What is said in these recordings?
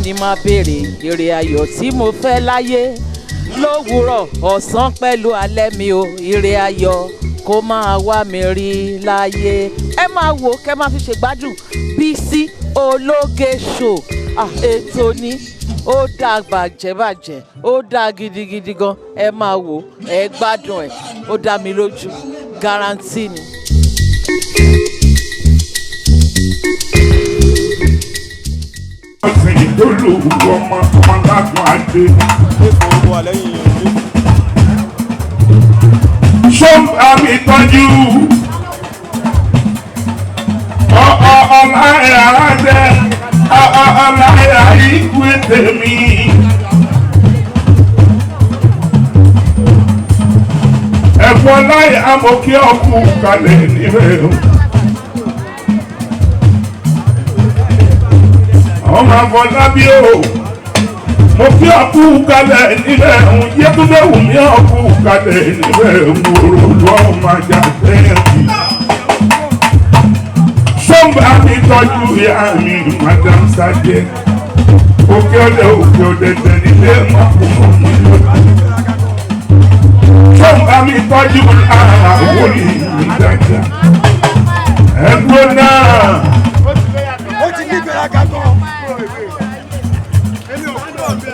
ni máa béèrè èrè ayọ̀ tí mo fẹ́ láyé lówùúrọ̀ ọ̀sán pẹ̀lú alẹ́ mi o èrè ayọ̀ kó máa wá mi rí láyé. Ẹ máa wò kẹ́ máa fi ṣègbádùn Bisi Ologe Show. Ètò ni ó dáa bàjẹ́ ó dáa gidigidi gan. Ẹ máa wò ẹ gbádùn ẹ̀ ó dá mi lójú guarantee ni. Àmì tọ́jú ọláyà dẹ ọláyà ikú tèmi. Ẹ̀fọ́ láyà mo kí ọkù kalẹ̀ níbẹ̀ o. Ọmọ Afọlábí o, mo kí ọkù kalẹ̀ níbẹ̀ o. Yétúndé wù mí ọkù kalẹ̀ níbẹ̀ o. Olùwọ́ máa jà sẹ́yìn. Sọ́mbà mi tọ́jú ìyá mi, Madam Sajẹ. Òkè ọdẹ tẹ̀lé mọ́ fún mi lọ́dún. Sọ́mbà mi tọ́jú àwọn ìlú dáadáa. Ẹ̀gbọ́n náà. Ó ti ní ìgbéraga gan.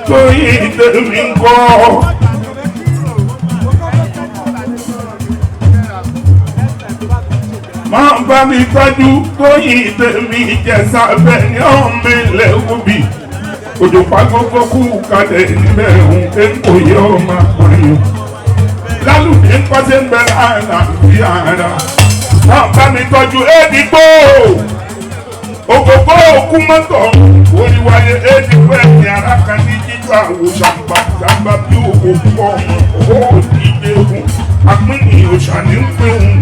Tóyìn tèmi ń kọ́. Máa bá mi tọ́jú Tóyìn tèmi Ìjẹ̀ṣà bẹ́ẹ̀ ni ọ̀mí lẹ́wọ́bì. Òjò pàgógó kú kalẹ̀ níbẹ̀ òun kéńkò yẹ ọmọ àpọ̀yọ̀. Lálùbí ń kọ́sẹ́ ń bẹ láàrá sí ara. Máa bá mi tọ́jú Édìgbò. Ògògó òkú mọ́tò oríwáyé Édìgbò ẹ̀yìn ara kan ní jíjọ àwòṣà gbàgbà bí òkú ọmọ owó ìdè òun. Àpínì òṣà ní ń pè òun.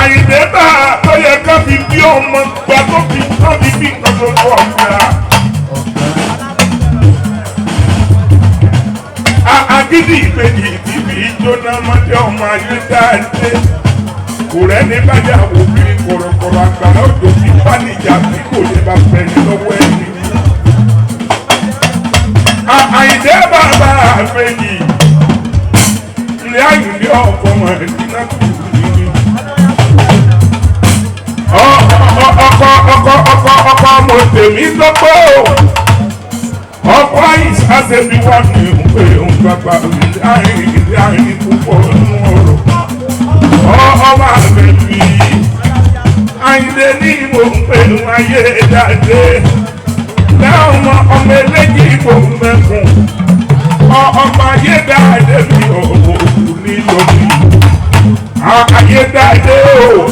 Àyìndé bá tó yẹ ká fi bí ọmọ gba tó fi ká fi bí nǹkan tó lọ ọ̀gá. Agídí ìbejì ìdíbi ìjóná mọ́tẹ́ ọmọ Ayédáadé. Kò rẹ́ni bájà wò bí kọ̀rọ̀kọ̀rọ̀ àgbàrá òjò tí pánìjà tí kò lè bá bẹ̀rẹ̀ lọ́wọ́ ẹni. Àyìndé bàbá àbẹ̀yì. Ilé Àyìndé ọkọ̀ mọ̀ ẹ̀dínà kù nínú. Ọkọ̀ mo tèmi lọ́pọ̀. Ọkọ̀ àyíṣà ṣe bí wọ́n ní ìpè òun bàbá ilé Àyìndé púpọ̀ nínú ọ̀rọ̀. Ọba àbẹ̀bí Àyìndé ní ìbò ń pè ní Ayédáadé. Láwọn ọmọ eléjì ìbò mẹ́kùn. Ọmọ Ayédáadé mi òkú nílò mi. Ayédáadé o,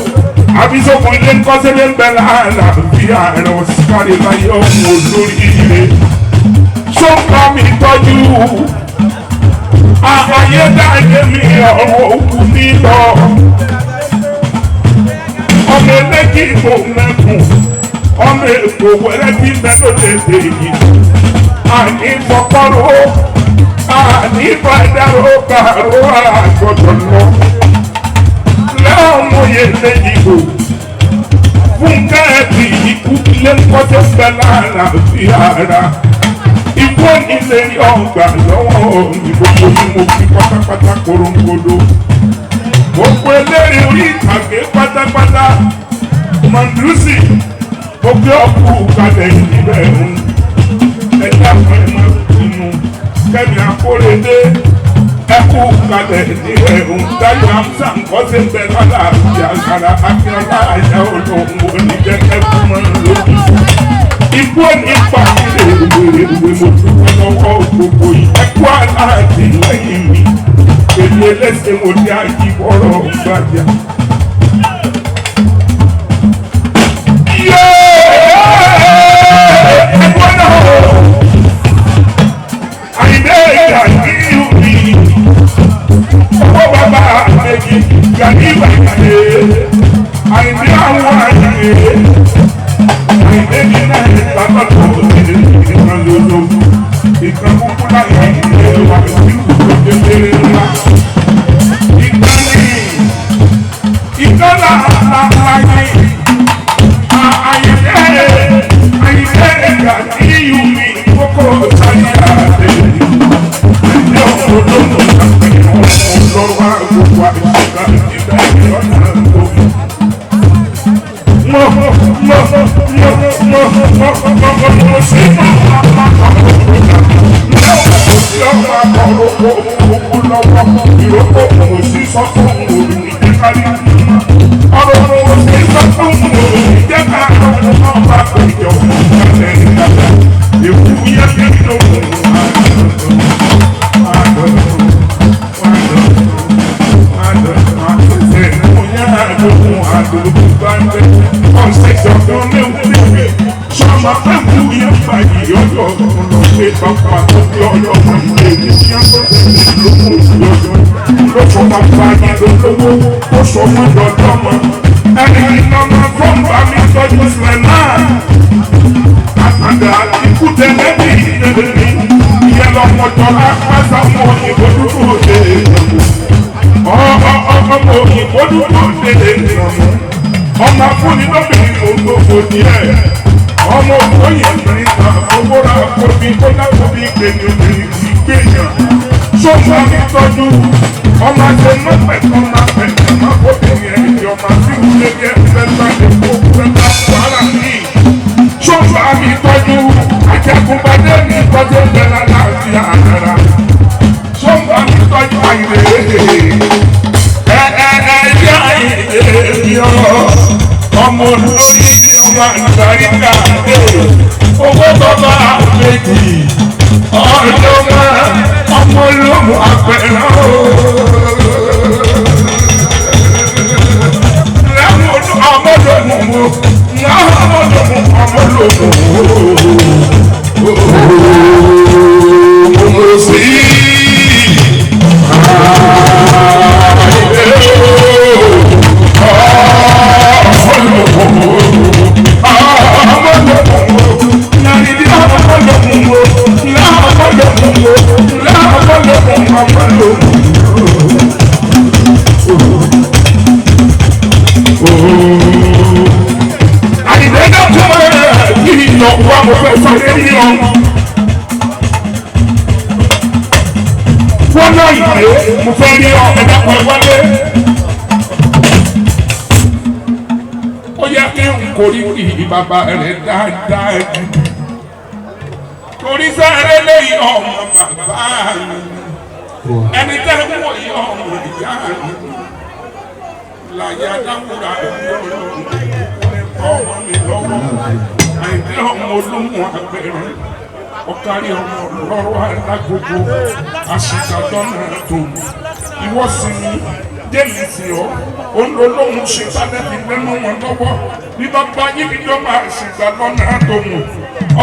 àbísọ̀kùn ilé ń kọ́ sílé ń bẹ láàlà bí ààrẹ òsìkárì láyé ọmọ olórí ilé. Sọ́kà mi tọ́jú. Ayédáadé mi ọ̀rọ̀ òkú nílò. Ọmọ eléjì ìbò mẹ́kùn. Ọmọ èkó wẹ́rẹ́ tí mẹ́tò lè dè yìí. Àní fọkọ́rọ́. Àní fàdáró kàró àgbọ̀dọ̀ lọ. Láwọn oyè lẹ́yìn o. Fúnkẹ́ ẹ̀bí ikú ilé ńkọ́tẹ́ fẹ́ lára sí ara. Ikú nílé ọgbà lọ́wọ́ ìgbòho ni mo fi pátápátá korongodo. Gbogbo eléré orí ìtàgé pátápátá. Màndúsì gbogbo ọkù kalẹ̀ níbẹ̀ ń. Ẹ̀dá kan ẹ̀ máa pinnu. Kẹ́mi Akóredé ẹkú kalẹ̀ níbẹ̀ ń. Dájú Amsa nkọ́sẹ̀ ń bẹ lọ́la àti àgbàrá Akíọ́lá àyà olóhùn oníjẹ́kẹ́ fún mọ́ lójú. Ikú ní pàṣẹ ìwé mo dúró lọ́wọ́ gbogbo yìí. Ẹkú aláàtì lẹ́yìn mi. Èmi ẹlẹ́sẹ̀ mo ní àjíbọ̀rọ̀ gbàjà. Àyìndé ìyàgíyù mi. Ọwọ́ bàbá àgbẹ̀jì gàdí ìbàdí. Àyìndé àwọn àyè. Àyìndé ní náà ìgbàgbọ́ tó ní Sọ́mọ fẹ́ kú yẹn gba ìyọ́jọ́ lọ pé bàbá tó bí ọlọ́mọ ilé ní kí á tó tẹ̀lé lókun ìyọ́jọ́. Ló fọ bàbá yìí lólówó ó sọ fún dọ́dọ́mọ. Ẹni ìnáwó tó ń bá mi tọ́jú sílẹ̀ náà. Àtàndà ikú tẹ̀lé bí ìdílé mi. Ìyẹn lọ́mọdé lápásá mọ òyìnbó dúdú òde. Ọmọ òyìnbó dúdú òde. Ọmọ afúnni lóbìnrin ògbófò díẹ̀. Ọmọ òyìnbó yìí ta owó ra kóbi kó dákó bí gbèyàn obìnrin kì í gbèyàn. Sọ́mọ mi tọ́jú ọmọ àti mọ́pẹ̀ tó máa pẹ̀ ọmọ obìnrin ẹni ọmọ àti ìwúlẹ̀ fẹ́ta èkó fẹ́ta wàhálà ní. Sọ́mọ mi tọ́jú àjẹkùnbadé mi tọ́jú bẹ̀rẹ̀ láti àdára. Sọ́mọ mi tọ́jú àyè ọmọ olórí ní ọmọ àgbàríkà owó bàbá méjì ọlọ́mọ ọmọ olómù àpẹẹrẹ lẹ́wọ̀n ọmọdémù ọmọ sí wọ́n náà ìgbé mo fẹ́ rí ọ ẹ̀dá kan wálé. Ó yẹ kí n kórì kí bàbá rẹ̀ dáadáa jù. Torí sáré lẹ́yìn ọmọ bàbá mi. Ẹni tẹ́ ń wò yí ọmọ ìyá mi. Láyé adáwúrà ọlọ́run ọmọ mi lọ́wọ́. Àìdé ọmọ olóhùn àgbẹ̀rẹ̀. Ọ̀kárí ọmọ lọ́rọ̀ alágbogbo àṣìṣàdọ́nà tó ìwọ sí ni jẹ́mi sí ọ olólùwọ̀n ṣe sálẹ́bí lẹ́nu wọn lọ́wọ́ bí bàbá yín bí jọba àṣìṣàdọ́nà tó mú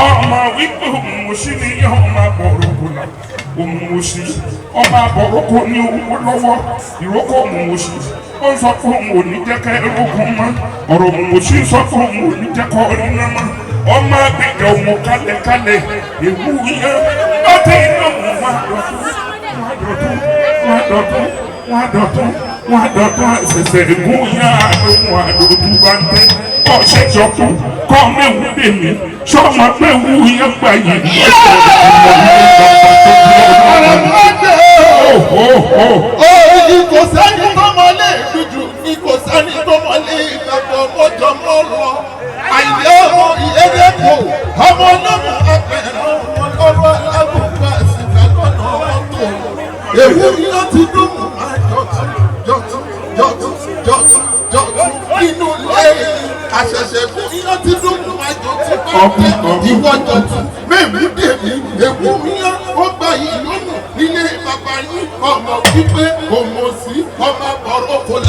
ọmọ wípé òun sí ni yẹ ọmọ àbọ̀rọ̀kọ là òun ò sí ọmọ àbọ̀rọ̀kọ ní owó lọ́wọ́ ìrókò òun ò sí ó ń sọ fún òun ò ní jẹ́ kẹ́ ẹ̀rọ̀kọ mọ́ ọ̀rọ̀ òun ò sí sọ fún òun ò ní jẹ́ kọ́ ọ̀rọ̀ náà mọ́. Ọmọ agbègbè ọmọ kálẹ̀kálẹ̀ ewu yẹn ọtí iná mú wọn dọ̀tún ẹsẹ̀sẹ̀ ewu yẹn àdókùn àdókùn bá ń tẹ́ ọ̀ṣẹ̀ jọ̀kún kọ́ mẹ́wù dèmí sọ́mọ mẹ́wù yẹn gbà yìí lọ́sọ̀ òyì kò sẹ́ni tó mọ́lé dúdú ní kò sẹ́ni tó mọ́lé ìgbàgbọ́ mọ́jọ́ mọ́ lọ. Àìlè ọmọ ìyẹ́dẹ́ kò ọmọ olómù apẹ̀rẹ̀ ọmọ alágbègbè àsìkò lọ́nà ọ̀tọ̀. Èwú iná ti dùn mọ́ máa jọ̀tún nínú ilé àṣẹ̀ṣẹ̀ fún iná ti dùn mọ́ máa jọ̀tún bá ìwọ jọ̀tún mẹ́mú dèmí èwú iná ó gbà yìí lónìí nílé bàbá yín ọmọ wípé kò mọ̀ sí ọmọ bọ̀rọ̀ kò lá.